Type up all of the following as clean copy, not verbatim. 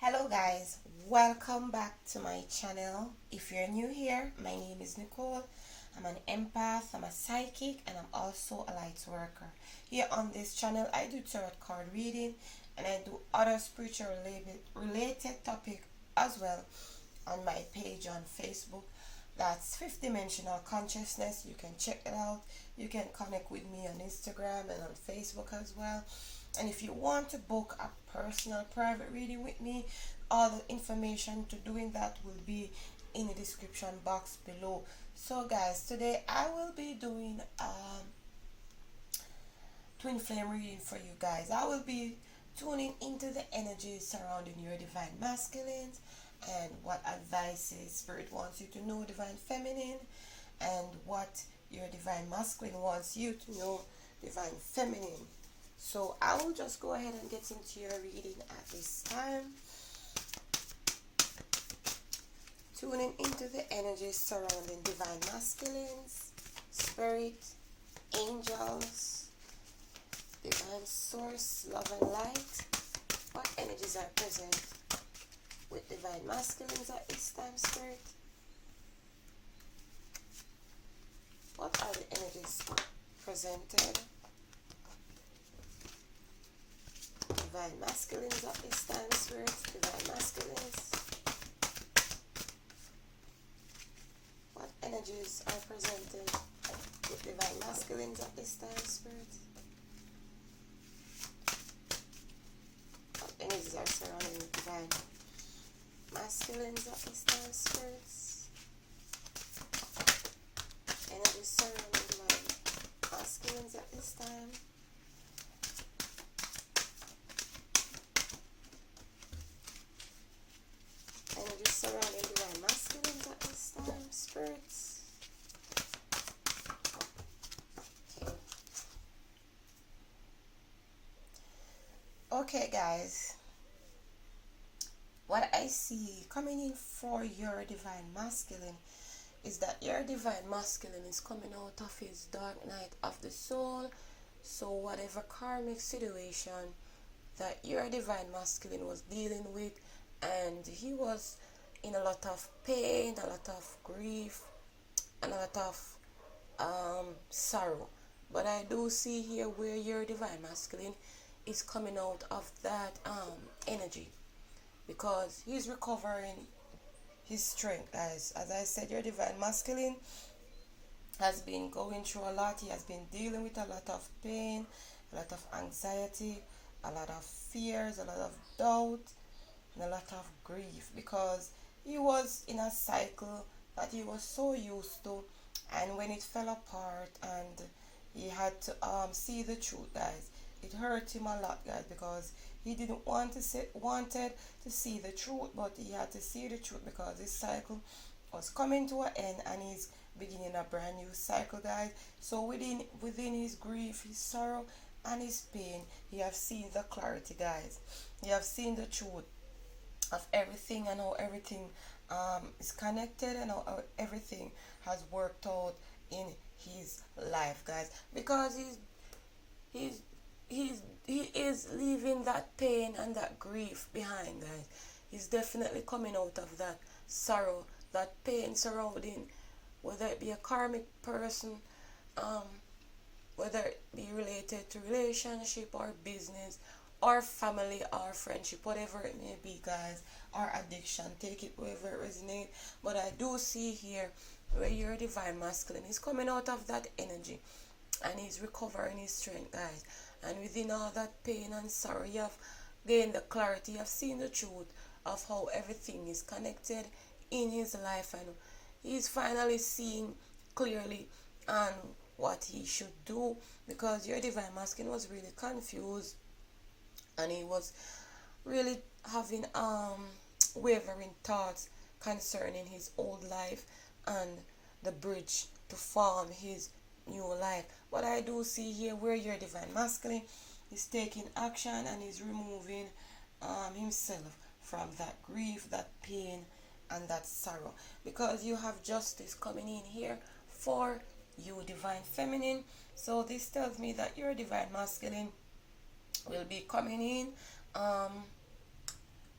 Hello guys, welcome back to my channel. If you're new here, my name is Nicole. I'm an empath, I'm a psychic, and I'm also a light worker. Here on this channel I do tarot card reading and I do other spiritual related topic as well on my page on Facebook. That's Fifth Dimensional Consciousness. You can check it out. You can connect with me on Instagram and on Facebook as well. And if you want to book a personal private reading with me, all the information to doing that will be in the description box below. So guys, today I will be doing twin flame reading for you guys. I will be tuning into the energies surrounding your divine masculines and what advices spirit wants you to know divine feminine, and what your divine masculine wants you to know divine feminine. So I will just go ahead and get into your reading at this time. Tuning into the energies surrounding divine masculines, spirit, angels, divine source, love and light. What energies are present with divine masculines at this time, spirit? What are the energies presented? Divine masculines at this time, spirit. Divine masculines. What energies are presented with divine masculines at this time, spirit? What energies are surrounding with divine masculines at this time, spirits? Energies surrounding divine masculines at this time. Energies surrounding divine masculines at this time, spirits. Okay guys, what I see coming in for your divine masculine is that your divine masculine is coming out of his dark night of the soul. So whatever karmic situation that your divine masculine was dealing with, and he was in a lot of pain, a lot of grief, and a lot of sorrow. But I do see here where your divine masculine is coming out of that energy, because he's recovering his strength, guys. As I said, your divine masculine has been going through a lot. He has been dealing with a lot of pain, a lot of anxiety, a lot of fears, a lot of doubt, and a lot of grief, because he was in a cycle that he was so used to, and when it fell apart and he had to see the truth, guys, it hurt him a lot, guys, because he didn't wanted to see the truth, but he had to see the truth because his cycle was coming to an end and he's beginning a brand new cycle, guys. So within his grief, his sorrow, and his pain, he have seen the clarity, guys. He have seen the truth of everything, and how everything is connected, and how everything has worked out in his life, guys, because he is leaving that pain and that grief behind, guys. He's definitely coming out of that sorrow, that pain surrounding, whether it be a karmic person, whether it be related to relationship or business or family or friendship, whatever it may be, guys, or addiction, take it wherever it resonates. But I do see here where your divine masculine is coming out of that energy and he's recovering his strength, guys. And within all that pain and sorrow, you have gained the clarity, you have seen the truth of how everything is connected in his life, and he's finally seeing clearly on what he should do, because your divine masculine was really confused and he was really having wavering thoughts concerning his old life and the bridge to form his new life. But I do see here where your divine masculine is taking action and is removing himself from that grief, that pain, and that sorrow, because you have justice coming in here for you, divine feminine. So this tells me that your divine masculine will be coming in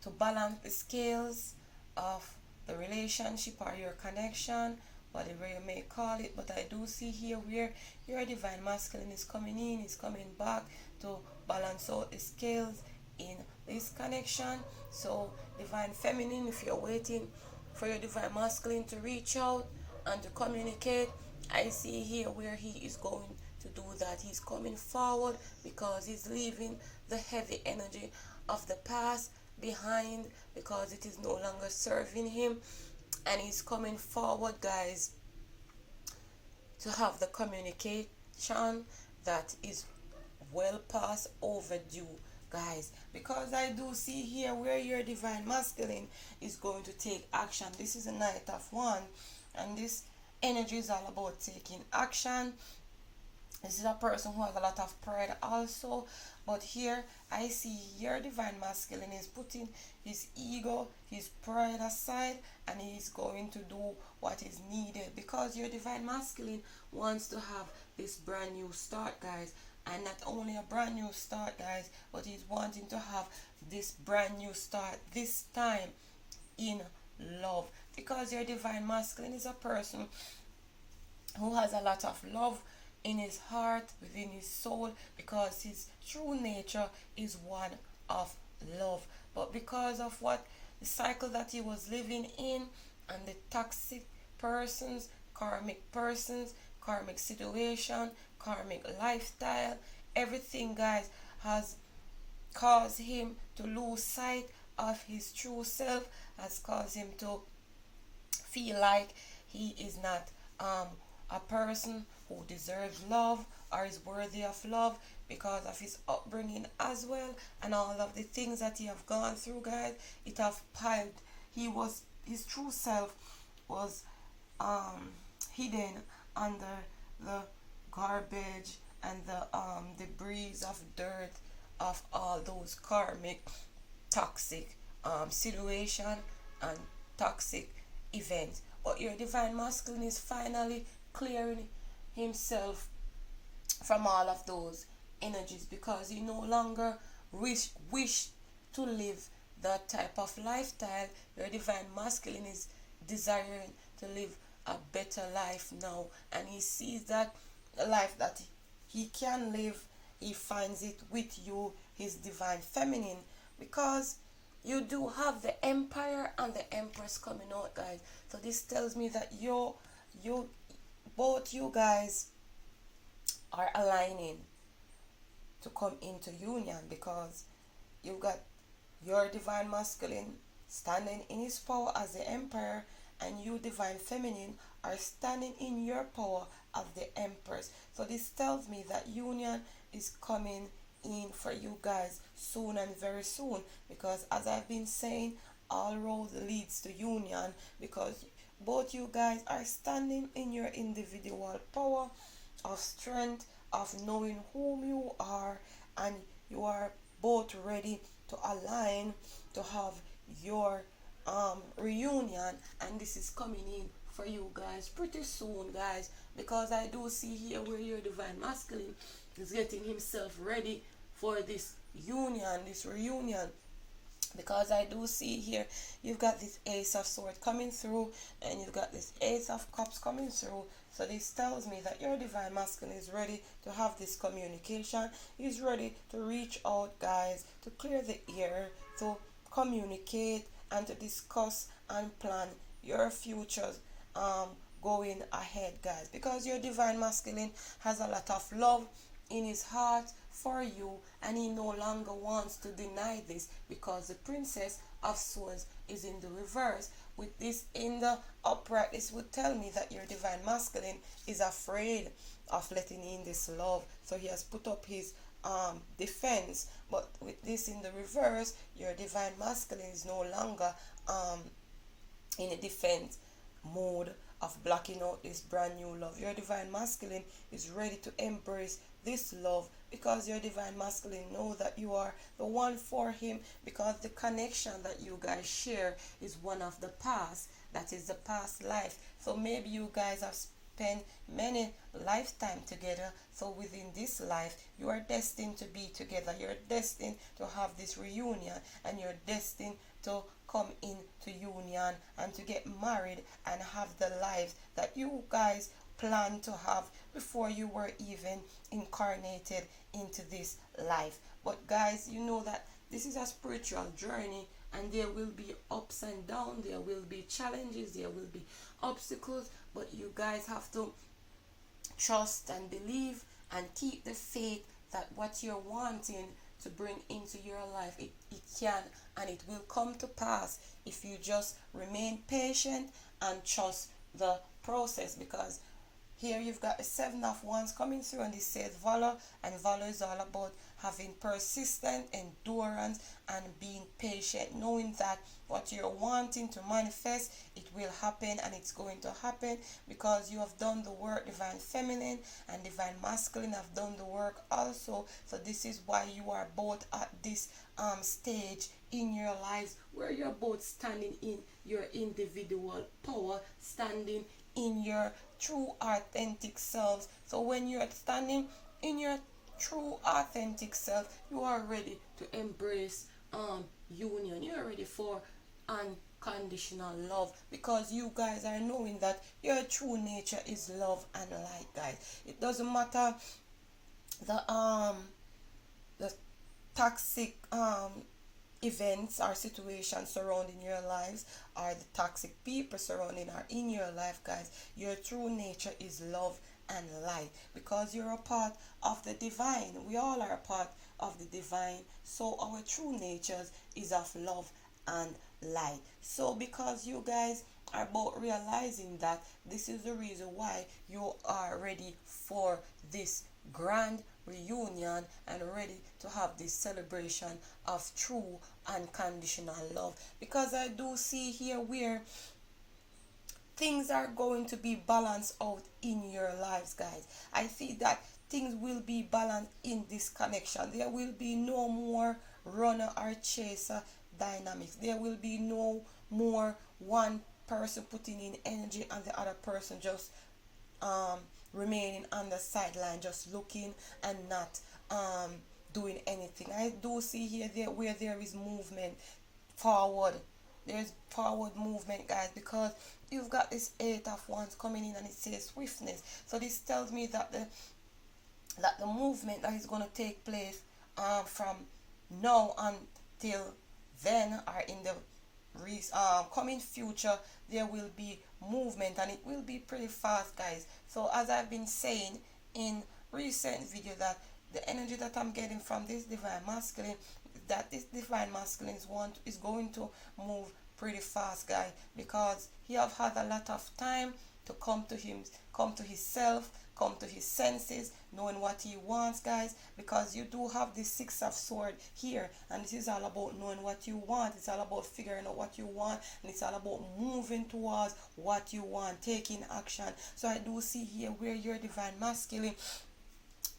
to balance the scales of the relationship or your connection, whatever you may call it. But I do see here where your divine masculine is coming in, is coming back to balance out the scales in this connection. So divine feminine, if you're waiting for your divine masculine to reach out and to communicate, I see here where he is going to do that. He's coming forward because he's leaving the heavy energy of the past behind, because it is no longer serving him, and he's coming forward, guys, to have the communication that is well past overdue, guys, because I do see here where your divine masculine is going to take action. This is a Knight of Wands, and this energy is all about taking action. This is a person who has a lot of pride also, but here I see your divine masculine is putting his ego, his pride aside, and he is going to do what is needed, because your divine masculine wants to have this brand new start, guys. And not only a brand new start, guys, but he's wanting to have this brand new start, this time in love, because your divine masculine is a person who has a lot of love in his heart, within his soul, because his true nature is one of love. But because of what the cycle that he was living in, and the toxic persons, karmic situation, karmic lifestyle, everything, guys, has caused him to lose sight of his true self, has caused him to feel like he is not a person who deserves love or is worthy of love, because of his upbringing as well, and all of the things that he have gone through, guys. It have piled. His true self was hidden under the garbage and the debris of dirt of all those karmic toxic situation and toxic events. But your divine masculine is finally clearing himself from all of those energies, because he no longer wish to live that type of lifestyle. Your divine masculine is desiring to live a better life now, and he sees that the life that he can live, he finds it with you, his divine feminine, because you do have the Empire and the Empress coming out, guys. So this tells me that both you guys are aligning to come into union, because you've got your divine masculine standing in his power as the Emperor, and you divine feminine are standing in your power as the Empress. So this tells me that union is coming in for you guys soon, and very soon, because as I've been saying, all roads leads to union, because both you guys are standing in your individual power of strength, of knowing whom you are, and you are both ready to align to have your reunion, and this is coming in for you guys pretty soon, guys, because I do see here where your divine masculine is getting himself ready for this union, this reunion, because I do see here you've got this Ace of Swords coming through, and you've got this Ace of Cups coming through. So this tells me that your divine masculine is ready to have this communication. He's ready to reach out, guys, to clear the air, to communicate, and to discuss and plan your futures going ahead, guys, because your divine masculine has a lot of love in his heart for you, and he no longer wants to deny this, because the Princess of Swords is in the reverse. With this in the upright, this would tell me that your divine masculine is afraid of letting in this love, so he has put up his defense. But with this in the reverse, your divine masculine is no longer in a defense mode of blocking out this brand new love. Your divine masculine is ready to embrace this love, because your divine masculine know that you are the one for him, because the connection that you guys share is one of the past, that is the past life. So maybe you guys have spend many lifetime together. So within this life, you are destined to be together. You're destined to have this reunion, and you're destined to come into union and to get married and have the life that you guys planned to have before you were even incarnated into this life. But guys, you know that this is a spiritual journey, and there will be ups and downs, there will be challenges, there will be obstacles, but you guys have to trust and believe and keep the faith that what you're wanting to bring into your life, it can and it will come to pass if you just remain patient and trust the process. Because here you've got the Seven of Wands coming through, and this says valor, and valor is all about having persistent endurance and being patient, knowing that what you're wanting to manifest, it will happen, and it's going to happen because you have done the work. Divine Feminine and Divine Masculine have done the work also. So this is why you are both at this stage in your lives where you're both standing in your individual power, standing in your true authentic selves. So when you're standing in your true authentic self, you are ready to embrace union. You're ready for unconditional love, because you guys are knowing that your true nature is love and light, guys. It doesn't matter the toxic events or situations surrounding your lives, or the toxic people surrounding or in your life, guys. Your true nature is love and light, because you're a part of the divine. We all are a part of the divine, so our true natures is of love and light. So because you guys are both realizing that, this is the reason why you are ready for this grand reunion and ready to have this celebration of true unconditional love. Because I do see here where things are going to be balanced out in your lives, guys. I see that things will be balanced in this connection. There will be no more runner or chaser dynamics. There will be no more one person putting in energy and the other person just remaining on the sideline, just looking and not doing anything. I do see here where there is movement forward. There's forward movement, guys, because you've got this Eight of Wands coming in, and it says swiftness. So this tells me that the movement that is going to take place from now until then, or in the coming future, there will be movement, and it will be pretty fast, guys. So as I've been saying in recent video, that the energy that I'm getting from this divine masculine, that this divine masculine is going to move pretty fast, guys, because he have had a lot of time to come to himself, come to his senses, knowing what he wants, guys. Because you do have the Six of Sword here, and this is all about knowing what you want. It's all about figuring out what you want, and it's all about moving towards what you want, taking action. So I do see here where your divine masculine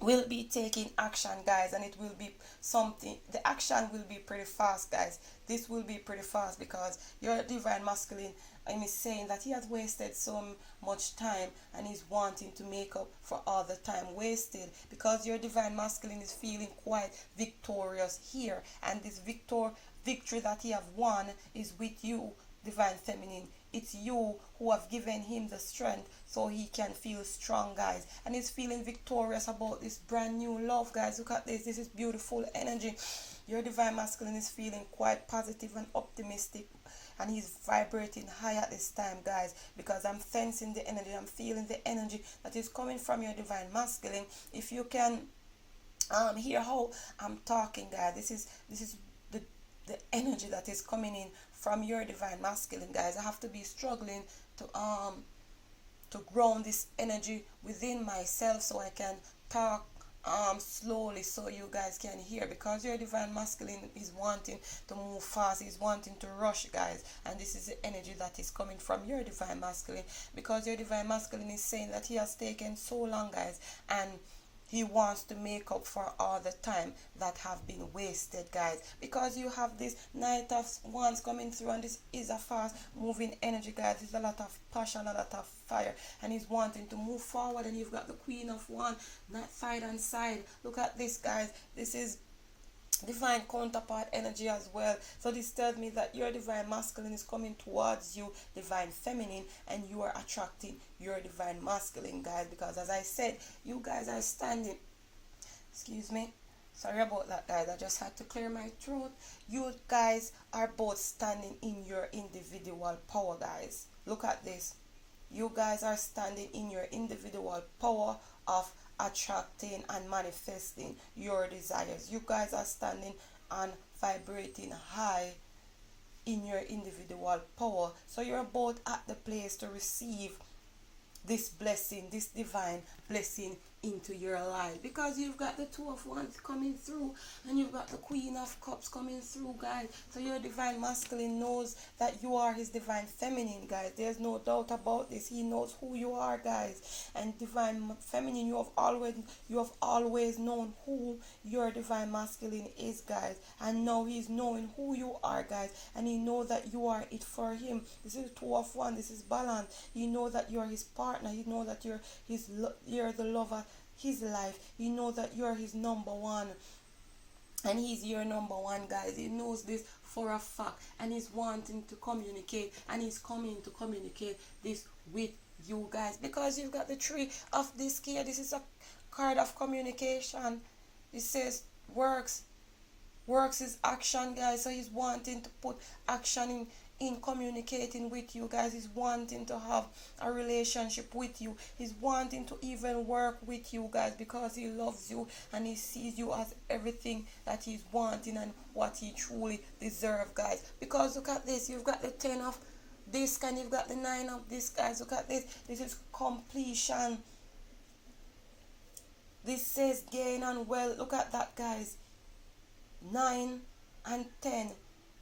will be taking action, guys, and it will be something, the action will be pretty fast, guys. This will be pretty fast, because your divine masculine, I'm saying that he has wasted so much time, and he's wanting to make up for all the time wasted, because your divine masculine is feeling quite victorious here, and this victory that he have won is with you, divine feminine. It's you who have given him the strength so he can feel strong, guys, and he's feeling victorious about this brand new love, guys. Look at this. This is beautiful energy. Your divine masculine is feeling quite positive and optimistic, and he's vibrating high at this time, guys, because I'm sensing the energy, I'm feeling the energy that is coming from your divine masculine. If you can hear how I'm talking, guys, this is the energy that is coming in from your divine masculine, guys. I have to be struggling to ground this energy within myself, so I can talk slowly so you guys can hear, because your divine masculine is wanting to move fast, he's wanting to rush, guys, and this is the energy that is coming from your divine masculine, because your divine masculine is saying that he has taken so long, guys, and He wants to make up for all the time that have been wasted, guys, because you have this Knight of Wands coming through, and this is a fast moving energy, guys. There's a lot of passion, a lot of fire, and he's wanting to move forward. And you've got the Queen of Wands, not side and side. Look at this, guys. This is divine counterpart energy as well. So this tells me that your divine masculine is coming towards you, divine feminine, and you are attracting your divine masculine, guys, because as I said, you guys are standing, excuse me, sorry about that, guys, I just had to clear my throat. You guys are both standing in your individual power, guys. Look at this. You guys are standing in your individual power of attracting and manifesting your desires. You guys are standing and vibrating high in your individual power. So you're both at the place to receive this blessing, this divine blessing into your life, because you've got the Two of Wands coming through and you've got the Queen of Cups coming through, guys. So your divine masculine knows that you are his divine feminine, guys. There's no doubt about this. He knows who you are, guys. And divine feminine, you have always known who your divine masculine is, guys. And now he's knowing who you are, guys, and he knows that you are it for him. This is Two of Wands. This is balance. He knows that you're his partner. He knows that you're the lover his life. He knows that you're his number one, and he's your number one, guys. He knows this for a fact, and he's wanting to communicate, and he's coming to communicate this with you guys, because you've got the Three of this here. This is a card of communication. It says works is action, guys. So he's wanting to put action in communicating with you guys. He's wanting to have a relationship with you. He's wanting to even work with you guys, because he loves you and he sees you as everything that he's wanting and what he truly deserves, guys. Because look at this, you've got the 10 of this and you've got the 9 of this, guys. Look at this. This is completion. This says gain and wealth. Look at that, guys. 9 and 10.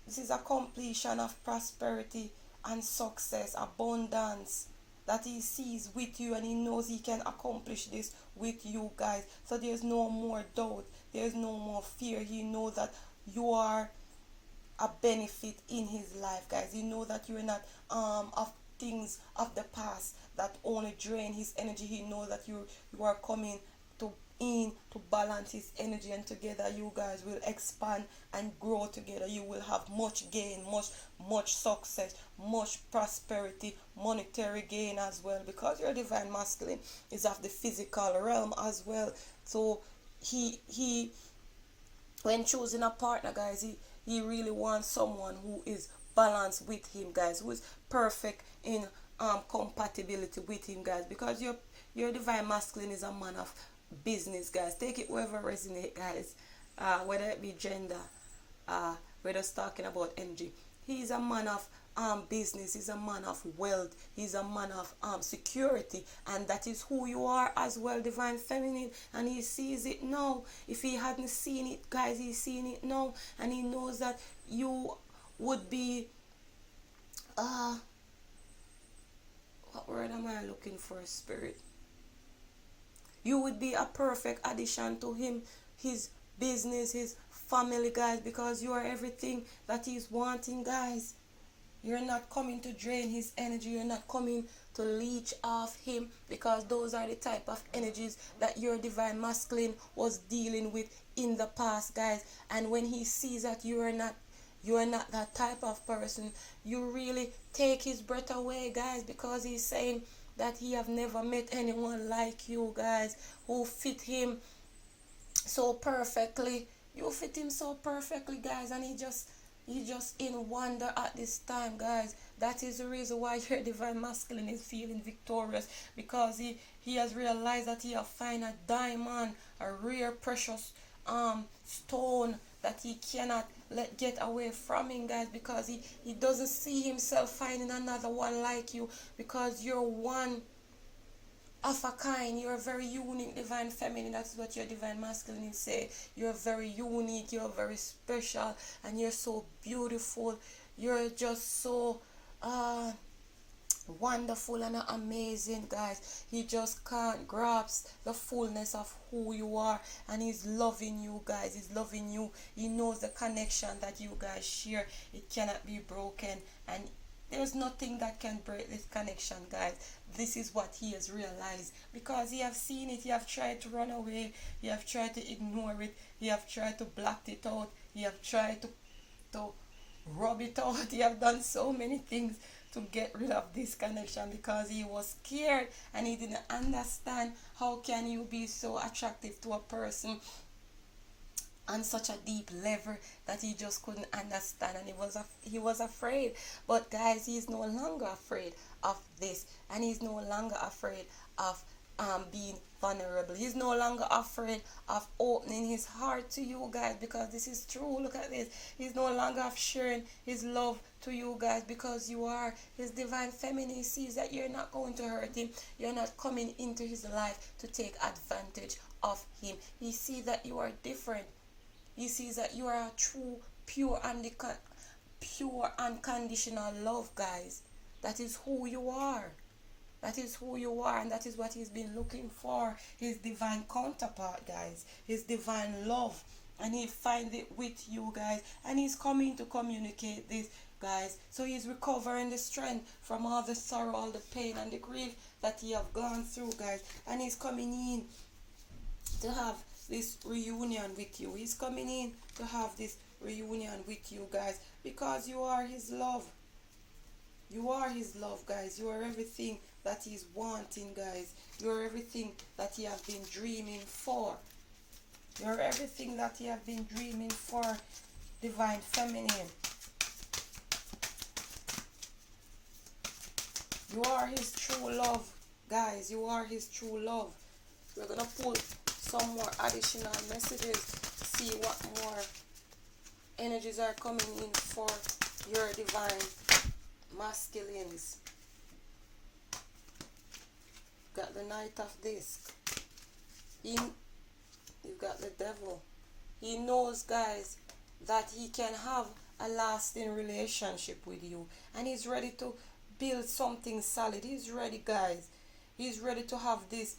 This is a completion of prosperity and success, abundance that he sees with you, and he knows he can accomplish this with you, guys. So there's no more doubt. There's no more fear. He knows that you are a benefit in his life, guys. He knows that you're not of things of the past that only drain his energy. He knows that you are coming to balance his energy, and together you guys will expand and grow together. You will have much gain, much success, much prosperity, monetary gain as well, because your divine masculine is of the physical realm as well. So he when choosing a partner, guys, he really wants someone who is balanced with him, guys, who is perfect in compatibility with him, guys, because your divine masculine is a man of business, guys. Take it wherever resonate, guys, whether it be gender, whether it's talking about energy. He's a man of business. He's a man of wealth. He's a man of security, and that is who you are as well, divine feminine. And he sees it now. If he hadn't seen it, guys, he's seeing it now, and he knows that you would be what word am I looking for, spirit? You would be a perfect addition to him, his business, his family, guys, because you are everything that he's wanting, guys. You're not coming to drain his energy. You're not coming to leech off him, because those are the type of energies that your divine masculine was dealing with in the past, guys. And when he sees that you are not that type of person, you really take his breath away, guys, because he's saying that he have never met anyone like you, guys, who fit him so perfectly. You fit him so perfectly, guys, and he just in wonder at this time, guys. That is the reason why your divine masculine is feeling victorious, because he has realized that he have found a diamond, a rare precious stone that he cannot let get away from him, guys, because he doesn't see himself finding another one like you, because you're one of a kind. You're a very unique divine feminine. That's what your divine masculine say. You're very unique, you're very special, and you're so beautiful. You're just so wonderful and amazing, guys. He just can't grasp the fullness of who you are, and he's loving you, guys. He's loving you. He knows the connection that you guys share. It cannot be broken, and there's nothing that can break this connection, guys. This is what he has realized, because he have seen it. He have tried to run away. He have tried to ignore it. He have tried to block it out. He have tried to rub it out. He have done so many things to get rid of this connection, because he was scared and he didn't understand how can you be so attractive to a person on such a deep level that he just couldn't understand, and he was afraid. But guys, he's no longer afraid of this, and he's no longer afraid of being vulnerable. He's no longer afraid of opening his heart to you guys, because this is true. Look at this. He's no longer sharing his love to you guys, because you are his divine feminine. He sees that you're not going to hurt him. You're not coming into his life to take advantage of him. He sees that you are different. He sees that you are a true, pure, unconditional love, guys. That is who you are. That is who you are, and that is what he's been looking for. His divine counterpart, guys. His divine love. And he finds it with you, guys. And he's coming to communicate this, guys. So he's recovering the strength from all the sorrow, all the pain, and the grief that he have gone through, guys. And he's coming in to have this reunion with you. He's coming in to have this reunion with you, guys, because you are his love. You are his love, guys. You are everything that he's wanting, guys. You are everything that he has been dreaming for. You are everything that he has been dreaming for, divine feminine. You are his true love, guys. You are his true love. We're going to pull some more additional messages, see what more energies are coming in for your divine masculines. Got the Knight of Disc. You've got the Devil. He knows, guys, that he can have a lasting relationship with you, and he's ready to build something solid. He's ready, guys. He's ready to have this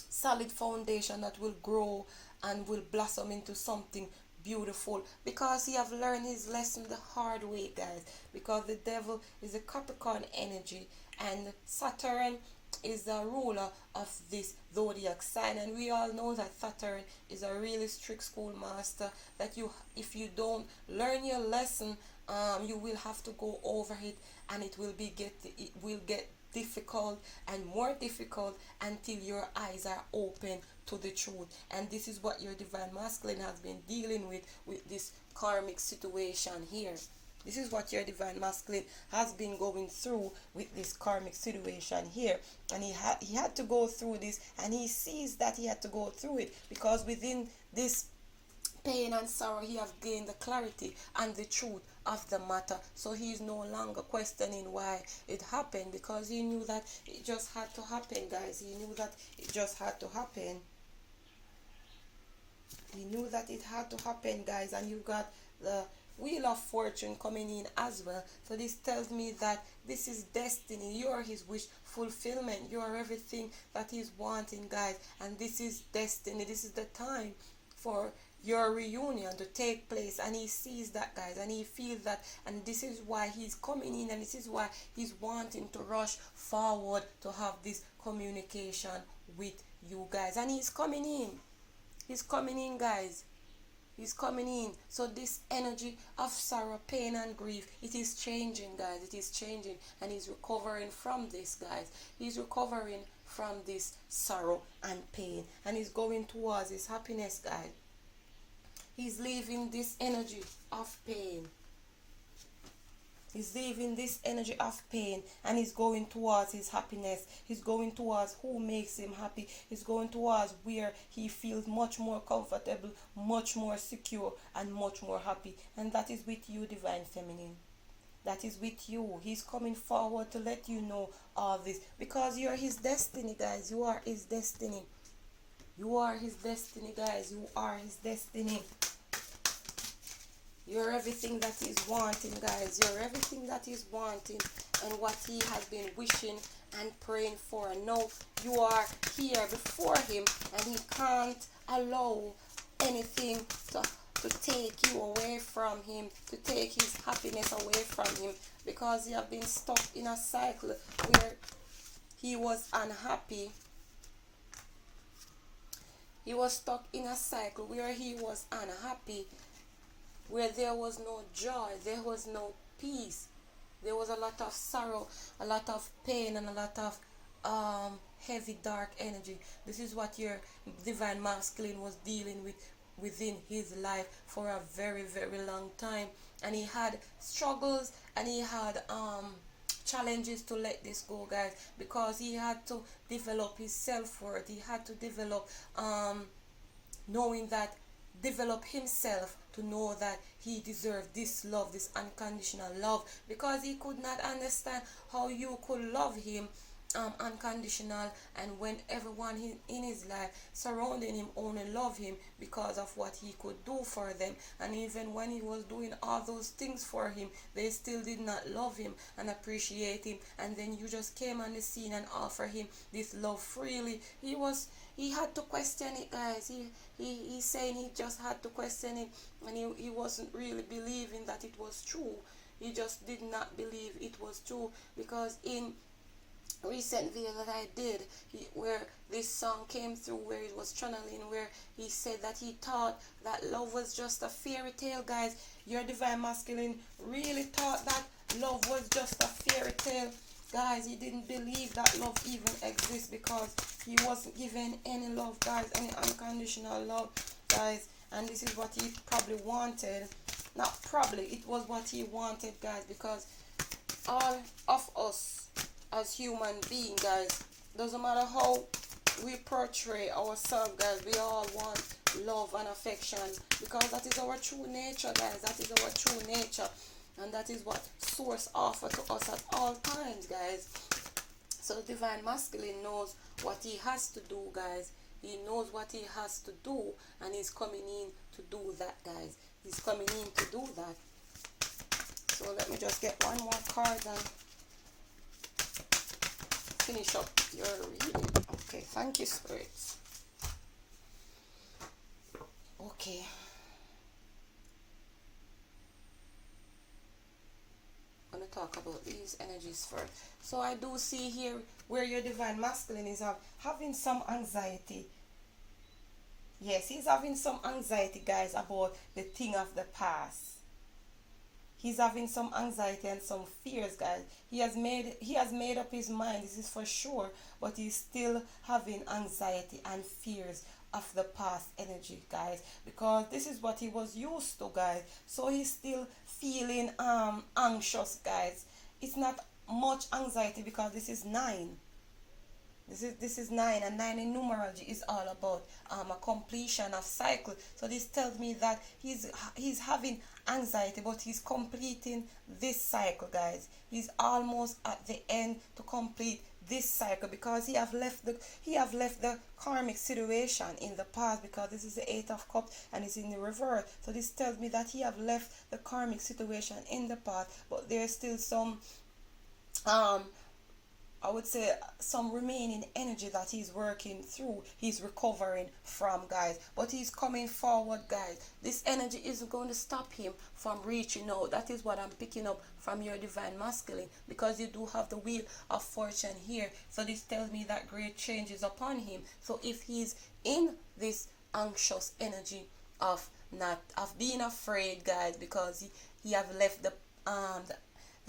solid foundation that will grow and will blossom into something beautiful, because he have learned his lesson the hard way, guys. Because the Devil is a Capricorn energy, and Saturn is the ruler of this zodiac sign, and we all know that Saturn is a really strict schoolmaster, that if you don't learn your lesson, you will have to go over it, and it will get difficult and more difficult until your eyes are open to the truth. And this is what your divine masculine has been dealing with this karmic situation here. This is what your divine masculine has been going through with this karmic situation here. And he had to go through this, and he sees that he had to go through it, because within this pain and sorrow he have gained the clarity and the truth of the matter. So he is no longer questioning why it happened, because he knew that it just had to happen, guys. He knew that it just had to happen. He knew that it had to happen, guys. And you got the Wheel of Fortune coming in as well. So this tells me that this is destiny. You are his wish fulfillment. You are everything that he's wanting, guys. And this is destiny. This is the time for your reunion to take place, and he sees that, guys, and he feels that, and this is why he's coming in, and this is why he's wanting to rush forward to have this communication with you guys. And he's coming in, guys. He's coming in. So this energy of sorrow, pain, and grief, it is changing, guys. It is changing, and he's recovering from this, guys. He's recovering from this sorrow and pain, and he's going towards his happiness, guys. He's leaving this energy of pain. He's leaving this energy of pain, and he's going towards his happiness. He's going towards who makes him happy. He's going towards where he feels much more comfortable, much more secure, and much more happy. And that is with you, divine feminine. That is with you. He's coming forward to let you know all this, because you're his destiny, guys. You are his destiny. You are his destiny, guys. You are his destiny. You're everything that he's wanting, guys. You're everything that he's wanting. and what he has been wishing and praying for. And now you are here before him, and he can't allow anything to take you away from him, to take his happiness away from him, because he have been stuck in a cycle where he was unhappy. He was stuck in a cycle where he was unhappy, where there was no joy, there was no peace. There was a lot of sorrow, a lot of pain, and a lot of heavy, dark energy. This is what your divine masculine was dealing with within his life for a very, very long time. And he had struggles, and he had challenges to let this go, guys, because he had to develop his self-worth. He had to develop knowing that, develop himself to know that he deserved this love, this unconditional love, because he could not understand how you could love him unconditional, and when everyone in his life surrounding him only love him because of what he could do for them. And even when he was doing all those things for him, they still did not love him and appreciate him. And then you just came on the scene and offer him this love freely. He had to question it, guys. He's saying he just had to question it, and he wasn't really believing that it was true. He just did not believe it was true, because in recent video that I did, where this song came through, where it was channeling, where he said that he thought that love was just a fairy tale, guys. Your divine masculine really thought that love was just a fairy tale, guys. He didn't believe that love even exists, because he wasn't given any love, guys, any unconditional love, guys. And this is what he probably wanted. Not probably, it was what he wanted, guys, because all of us as human beings, guys, doesn't matter how we portray ourselves, guys, we all want love and affection, because that is our true nature, guys. That is our true nature, and that is what source offers to us at all times, guys. So the divine masculine knows what he has to do, guys. He knows what he has to do, and he's coming in to do that, guys. He's coming in to do that. So let me just get one more card and finish up your reading. Okay, thank you, spirits. Okay. I'm going to talk about these energies first. So I do see here where your divine masculine is having some anxiety. Yes, he's having some anxiety, guys, about the thing of the past. He's having some anxiety and some fears, guys. He has made up his mind, this is for sure, but he's still having anxiety and fears of the past energy, guys, because this is what he was used to, guys. So he's still feeling anxious, guys. It's not much anxiety, because this is 9. This is 9, and 9 in numerology is all about a completion of cycle. So this tells me that he's having anxiety, but he's completing this cycle, guys. He's almost at the end to complete this cycle, because he have left the karmic situation in the past, because this is the 8 of Cups and it's in the reverse. So this tells me that he have left the karmic situation in the past, but there's still some I would say some remaining energy that he's working through, he's recovering from, guys. But he's coming forward, guys. This energy isn't going to stop him from reaching out. That is what I'm picking up from your divine masculine, because you do have the wheel of fortune here. So this tells me that great change is upon him. So if he's in this anxious energy of being afraid, guys, because he have left the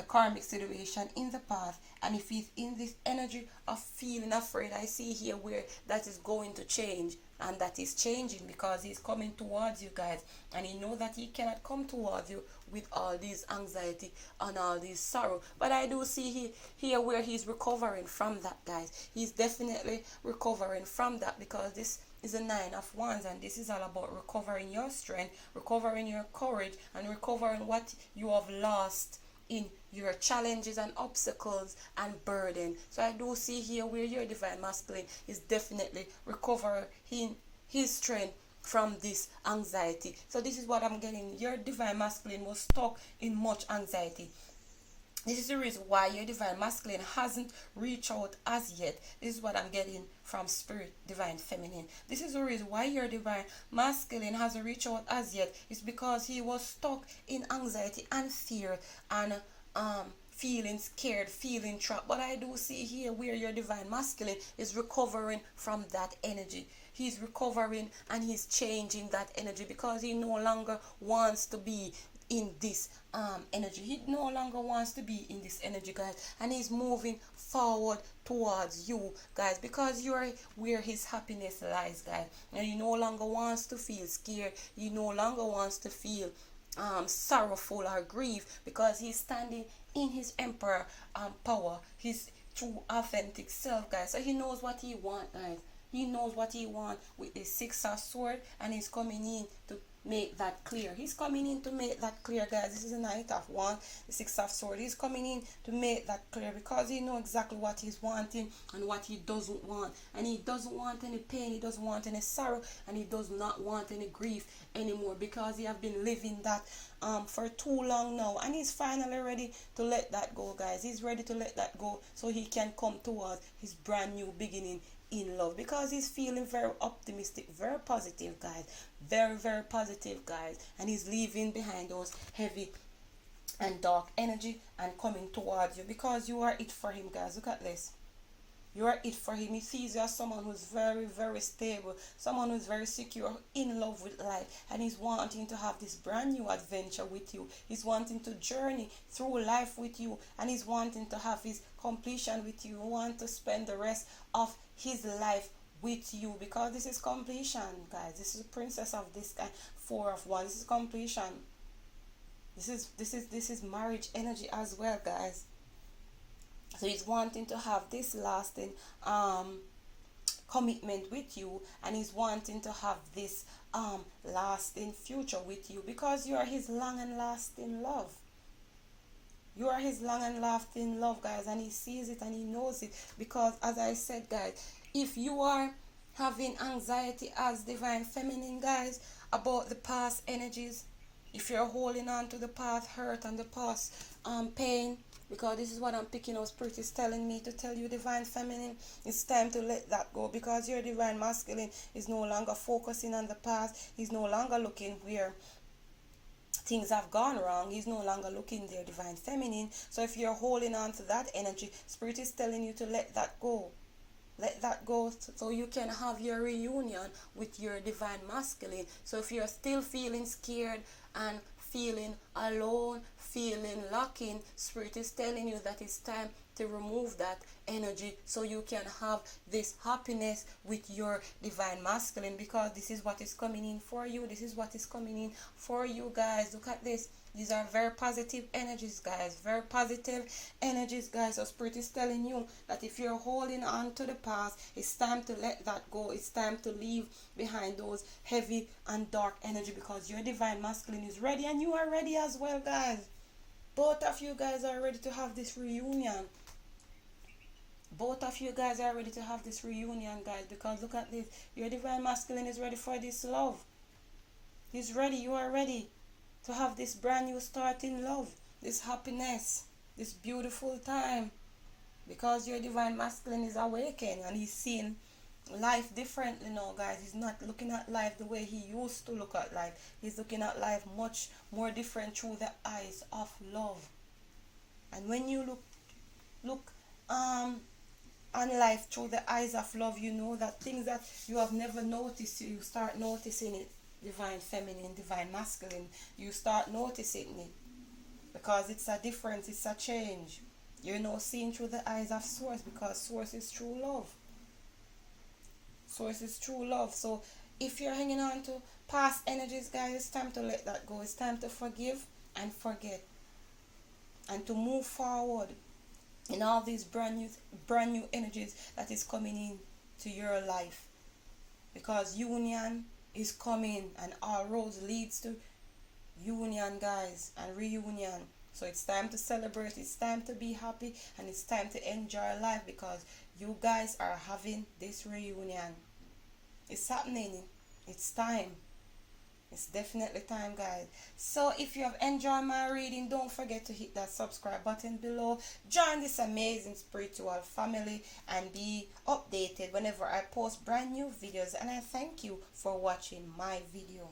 karmic situation in the past, and if he's in this energy of feeling afraid, I see here where that is going to change, and that is changing, because he's coming towards you, guys, and he knows that he cannot come towards you with all this anxiety and all this sorrow. But I do see here where he's recovering from that, guys. He's definitely recovering from that, because this is a 9 of Wands, and this is all about recovering your strength, recovering your courage, and recovering what you have lost in your challenges and obstacles and burden. So I do see here where your divine masculine is definitely recovering his strength from this anxiety. So this is what I'm getting. Your divine masculine was stuck in much anxiety. This is the reason why your divine masculine hasn't reached out as yet. This is what I'm getting from spirit, divine feminine. This is the reason why your divine masculine hasn't reached out as yet. It's because he was stuck in anxiety and fear and feeling scared, feeling trapped. But I do see here where your divine masculine is recovering from that energy. He's recovering and he's changing that energy because he no longer wants to be in this energy. He no longer wants to be in this energy, guys, and he's moving forward towards you, guys, because you're where his happiness lies, guys. And he no longer wants to feel scared. He no longer wants to feel sorrowful or grief because he's standing in his emperor power, his true authentic self, guys. So he knows what he wants, guys. He knows what he wants with the six of sword, and he's coming in to make that clear. He's coming in to make that clear, guys. This is the knight of one, the six of sword. He's coming in to make that clear because he knows exactly what he's wanting and what he doesn't want. And he doesn't want any pain, he doesn't want any sorrow, and he does not want any grief anymore because he have been living that for too long now. And he's finally ready to let that go, guys. He's ready to let that go so he can come towards his brand new beginning in love because he's feeling very optimistic, very positive, guys, very positive, guys, and he's leaving behind those heavy and dark energy and coming towards you because you are it for him, guys. Look at this. You are it for him. He sees you as someone who's very stable, someone who's very secure, in love with life, and he's wanting to have this brand new adventure with you. He's wanting to journey through life with you, and he's wanting to have his completion with you. He wants to spend the rest of his life with you because this is completion, guys. This is the princess of this guy, four of one. This is completion. This is marriage energy as well, guys. So he's wanting to have this lasting commitment with you, and he's wanting to have this lasting future with you because you are his long and lasting love. You are his long and lasting love, guys, and he sees it and he knows it because, as I said, guys, if you are having anxiety as divine feminine, guys, about the past energies, if you're holding on to the past hurt and the past pain, because this is what I'm picking up, spirit is telling me to tell you, divine feminine, it's time to let that go because your divine masculine is no longer focusing on the past. He's no longer looking where things have gone wrong. He's no longer looking there, divine feminine. So if you're holding on to that energy, spirit is telling you to let that go. Let that go so you can have your reunion with your divine masculine. So if you're still feeling scared and feeling alone, feeling lacking, spirit is telling you that it's time to remove that energy so you can have this happiness with your divine masculine because this is what is coming in for you. This is what is coming in for you, guys. Look at this. These are very positive energies, guys. Very positive energies, guys. So spirit is telling you that if you're holding on to the past, it's time to let that go. It's time to leave behind those heavy and dark energy because your divine masculine is ready and you are ready as well, guys. Both of you guys are ready to have this reunion. Both of you guys are ready to have this reunion, guys, because look at this. Your divine masculine is ready for this love. He's ready. You are ready to have this brand new start in love, this happiness, this beautiful time, because your divine masculine is awakened and he's seeing life differently now, guys. He's not looking at life the way he used to look at life. He's looking at life much more different through the eyes of love. And when you look on life through the eyes of love, you know that things that you have never noticed, you start noticing it. Divine feminine, divine masculine, you start noticing it because it's a difference, it's a change. You're now seeing through the eyes of source because source is true love. Source is true love. So if you're hanging on to past energies, guys, it's time to let that go. It's time to forgive and forget and to move forward in all these brand new energies that is coming in to your life because union is coming and all roads leads to union, guys, and reunion. So it's time to celebrate, it's time to be happy, and it's time to enjoy life because you guys are having this reunion. It's happening. It's time. It's definitely time, guys. So if you have enjoyed my reading, don't forget to hit that subscribe button below. Join this amazing spiritual family and be updated whenever I post brand new videos. And I thank you for watching my video.